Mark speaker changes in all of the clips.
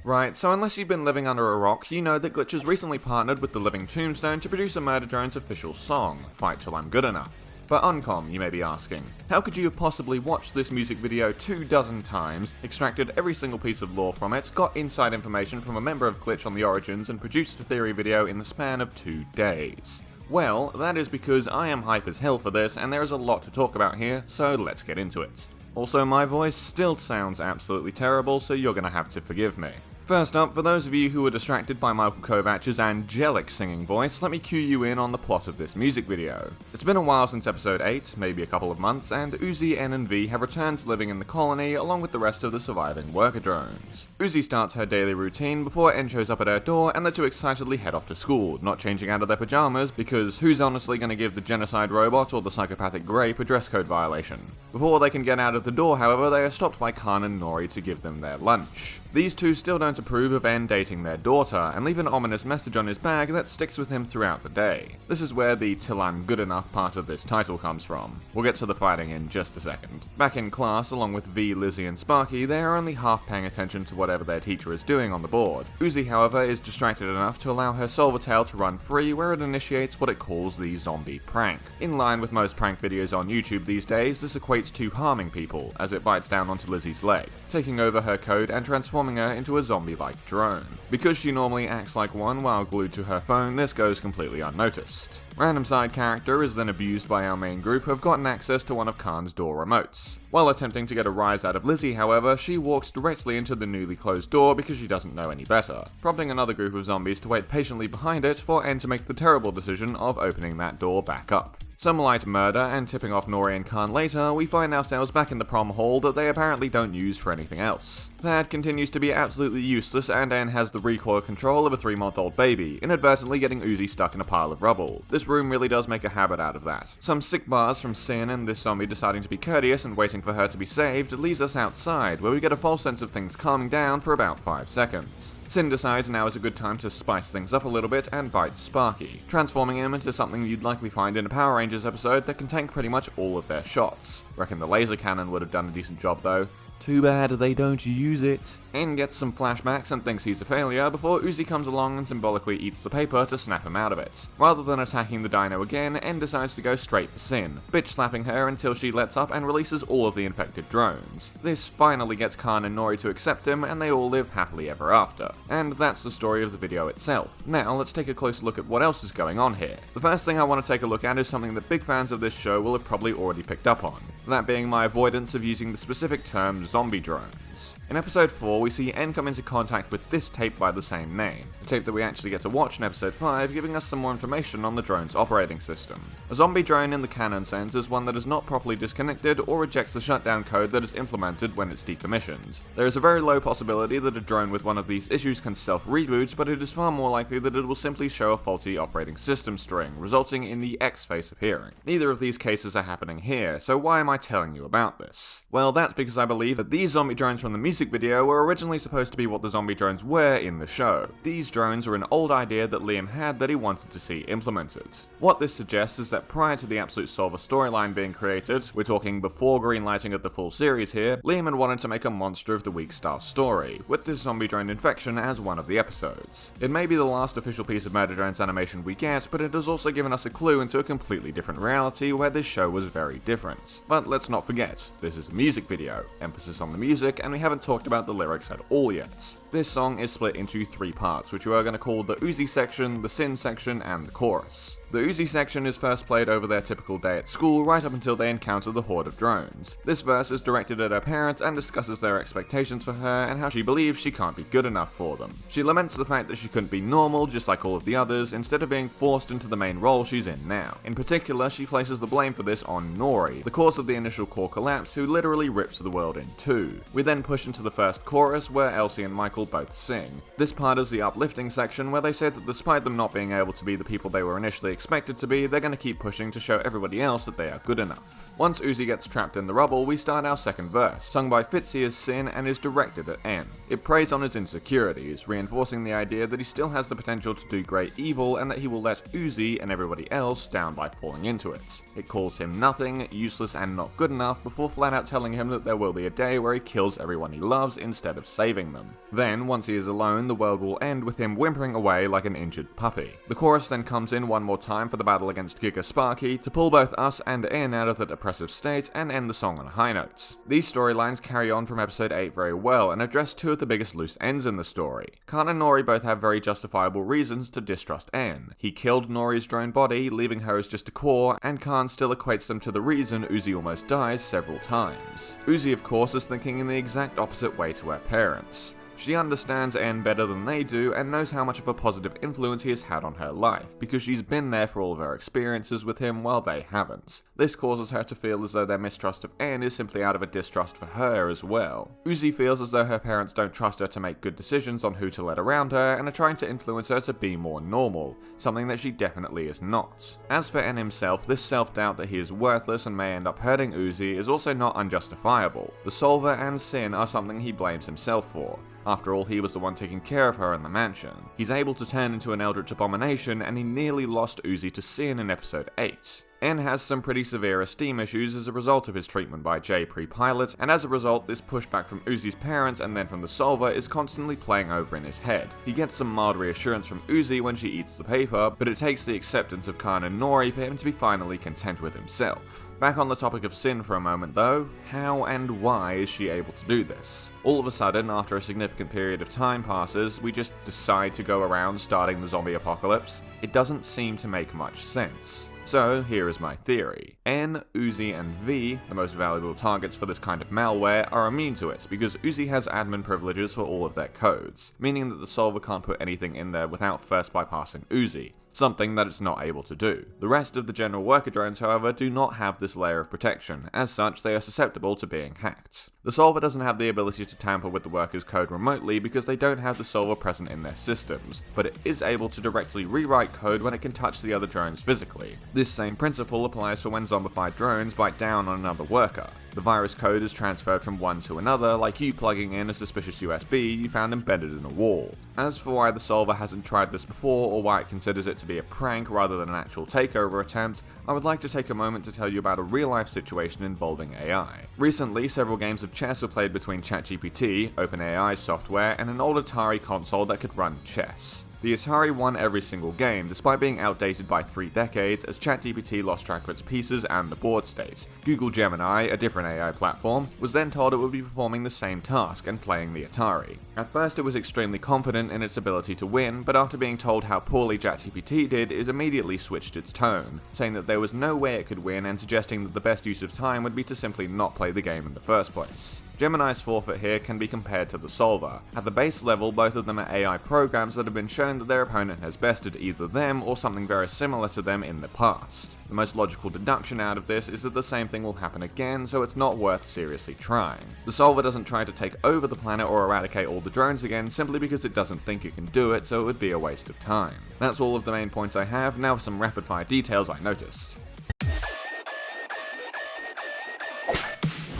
Speaker 1: Right, so unless you've been living under a rock, you know that Glitch has recently partnered with the living Tombstone to produce a Murder Drone's official song, Fight Till I'm Good Enough. But Uncom, you may be asking, how could you have possibly watched this music video 24 times, extracted every single piece of lore from it, got inside information from a member of Glitch on the origins, and produced a theory video in the span of 2 days? Well, that is because I am hype as hell for this, and there is a lot to talk about here, so let's get into it. Also, my voice still sounds absolutely terrible, so you're gonna have to forgive me. First up, for those of you who were distracted by Michael Kovach's angelic singing voice, let me cue you in on the plot of this music video. It's been a while since episode 8, maybe a couple of months, and Uzi, N and V have returned to living in the colony along with the rest of the surviving worker drones. Uzi starts her daily routine before N shows up at her door and the two excitedly head off to school, not changing out of their pajamas because who's honestly going to give the genocide robot or the psychopathic grape a dress code violation? Before they can get out of the door, however, they are stopped by Khan and Nori to give them their lunch. These two still don't approve of N dating their daughter, and leave an ominous message on his bag that sticks with him throughout the day. This is where the "till I'm good enough" part of this title comes from. We'll get to the fighting in just a second. Back in class, along with V, Lizzie and Sparky, they are only half paying attention to whatever their teacher is doing on the board. Uzi, however, is distracted enough to allow her Solvertail to run free, where it initiates what it calls the zombie prank. In line with most prank videos on YouTube these days, this equates to harming people, as it bites down onto Lizzie's leg, taking over her code and transforming her into a zombie-like drone. Because she normally acts like one while glued to her phone, this goes completely unnoticed. Random side character is then abused by our main group who have gotten access to one of Khan's door remotes. While attempting to get a rise out of Lizzie, however, she walks directly into the newly closed door because she doesn't know any better, prompting another group of zombies to wait patiently behind it for N to make the terrible decision of opening that door back up. Some light murder, and tipping off Nori and Khan later, we find ourselves back in the prom hall that they apparently don't use for anything else. Thad continues to be absolutely useless, and N has the recoil control of a 3-month-old baby, inadvertently getting Uzi stuck in a pile of rubble. This room really does make a habit out of that. Some sick bars from Sin and this zombie deciding to be courteous and waiting for her to be saved leaves us outside, where we get a false sense of things calming down for about 5 seconds. Sin decides now is a good time to spice things up a little bit and bite Sparky, transforming him into something you'd likely find in a Power Rangers episode that can tank pretty much all of their shots. Reckon the laser cannon would have done a decent job though. Too bad they don't use it. N gets some flashbacks and thinks he's a failure before Uzi comes along and symbolically eats the paper to snap him out of it. Rather than attacking the dino again, N decides to go straight for Sin, bitch slapping her until she lets up and releases all of the infected drones. This finally gets Khan and Nori to accept him, and they all live happily ever after. And that's the story of the video itself. Now let's take a closer look at what else is going on here. The first thing I want to take a look at is something that big fans of this show will have probably already picked up on. That being my avoidance of using the specific term zombie drones. In episode 4, we see N come into contact with this tape by the same name, a tape that we actually get to watch in episode 5, giving us some more information on the drone's operating system. A zombie drone in the canon sense is one that is not properly disconnected or rejects the shutdown code that is implemented when it's decommissioned. There is a very low possibility that a drone with one of these issues can self-reboot, but it is far more likely that it will simply show a faulty operating system string, resulting in the X face appearing. Neither of these cases are happening here, so why am I telling you about this? Well, that's because I believe that these zombie drones from the music video were originally supposed to be what the zombie drones were in the show. These drones are an old idea that Liam had that he wanted to see implemented. What this suggests is that prior to the Absolute Solver storyline being created, we're talking before greenlighting of the full series here, Liam had wanted to make a Monster of the Week style story, with this zombie drone infection as one of the episodes. It may be the last official piece of Murder Drones animation we get, but it has also given us a clue into a completely different reality where this show was very different. But let's not forget, this is a music video, emphasis on the music, and we haven't talked about the lyrics at all yet. This song is split into 3 parts, which we are going to call the Uzi section, the Sin section, and the chorus. The Uzi section is first played over their typical day at school right up until they encounter the horde of drones. This verse is directed at her parents and discusses their expectations for her and how she believes she can't be good enough for them. She laments the fact that she couldn't be normal just like all of the others instead of being forced into the main role she's in now. In particular, she places the blame for this on Nori, the cause of the initial core collapse, who literally rips the world in 2. We then push into the first chorus where Elsie and Michael both sing. This part is the uplifting section where they say that despite them not being able to be the people they were initially expected to be, they're going to keep pushing to show everybody else that they are good enough. Once Uzi gets trapped in the rubble, we start our second verse, sung by Fitzy as Sin and is directed at N. It preys on his insecurities, reinforcing the idea that he still has the potential to do great evil and that he will let Uzi and everybody else down by falling into it. It calls him nothing, useless and not good enough before flat out telling him that there will be a day where he kills everyone he loves instead of saving them. Then, once he is alone, the world will end with him whimpering away like an injured puppy. The chorus then comes in one more time for the battle against Giga Sparky to pull both us and N out of the depressive state and end the song on a high note. These storylines carry on from episode 8 very well and address two of the biggest loose ends in the story. Khan and Nori both have very justifiable reasons to distrust N. He killed Nori's drone body, leaving her as just a core, and Khan still equates them to the reason Uzi almost dies several times. Uzi, of course, is thinking in the exact opposite way to her parents. She understands N better than they do and knows how much of a positive influence he has had on her life, because she's been there for all of her experiences with him while they haven't. This causes her to feel as though their mistrust of N is simply out of a distrust for her as well. Uzi feels as though her parents don't trust her to make good decisions on who to let around her and are trying to influence her to be more normal, something that she definitely is not. As for N himself, this self-doubt that he is worthless and may end up hurting Uzi is also not unjustifiable. The Solver and Sin are something he blames himself for. After all, he was the one taking care of her in the mansion. He's able to turn into an eldritch abomination, and he nearly lost Uzi to Sin in episode 8. N has some pretty severe esteem issues as a result of his treatment by Jay pre-pilot, and as a result, this pushback from Uzi's parents and then from the Solver is constantly playing over in his head. He gets some mild reassurance from Uzi when she eats the paper, but it takes the acceptance of Khan and Nori for him to be finally content with himself. Back on the topic of Sin for a moment though, how and why is she able to do this? All of a sudden, after a significant period of time passes, we just decide to go around starting the zombie apocalypse? It doesn't seem to make much sense. So here is my theory. N, Uzi, and V, the most valuable targets for this kind of malware, are immune to it because Uzi has admin privileges for all of their codes, meaning that the Solver can't put anything in there without first bypassing Uzi, something that it's not able to do. The rest of the general worker drones, however, do not have this layer of protection. As such, they are susceptible to being hacked. The Solver doesn't have the ability to tamper with the worker's code remotely because they don't have the Solver present in their systems, but it is able to directly rewrite code when it can touch the other drones physically. This same principle applies for when zombified drones bite down on another worker. The virus code is transferred from one to another, like you plugging in a suspicious USB you found embedded in a wall. As for why the Solver hasn't tried this before, or why it considers it to be a prank rather than an actual takeover attempt, I would like to take a moment to tell you about a real-life situation involving AI. Recently, several games of chess were played between ChatGPT, OpenAI's software, and an old Atari console that could run chess. The Atari won every single game, despite being outdated by 3 decades as ChatGPT lost track of its pieces and the board state. Google Gemini, a different AI platform, was then told it would be performing the same task and playing the Atari. At first it was extremely confident in its ability to win, but after being told how poorly ChatGPT did, it immediately switched its tone, saying that there was no way it could win and suggesting that the best use of time would be to simply not play the game in the first place. Gemini's forfeit here can be compared to the Solver. At the base level, both of them are AI programs that have been shown that their opponent has bested either them or something very similar to them in the past. The most logical deduction out of this is that the same thing will happen again, so it's not worth seriously trying. The Solver doesn't try to take over the planet or eradicate all the drones again simply because it doesn't think it can do it, so it would be a waste of time. That's all of the main points I have, now for some rapid fire details I noticed.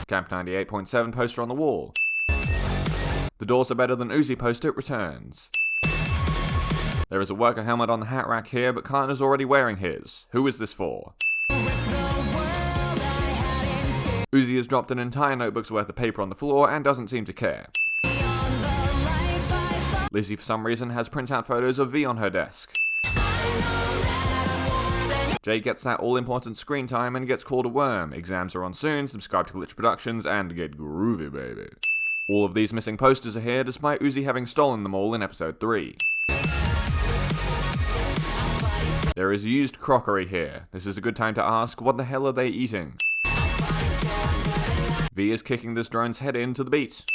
Speaker 1: Camp 98.7 poster on the wall. The doors are better than Uzi poster returns. There is a worker helmet on the hat rack here, but Khan is already wearing his. Who is this for? Uzi has dropped an entire notebook's worth of paper on the floor and doesn't seem to care. Lizzie for some reason has printout photos of V on her desk. Jay gets that all-important screen time and gets called a worm. Exams are on soon, subscribe to Glitch Productions, and get groovy, baby. All of these missing posters are here, despite Uzi having stolen them all in episode 3. There is used crockery here. This is a good time to ask, what the hell are they eating? V is kicking this drone's head into the beat.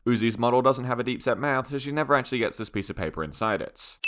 Speaker 1: Uzi's model doesn't have a deep-set mouth, so she never actually gets this piece of paper inside it.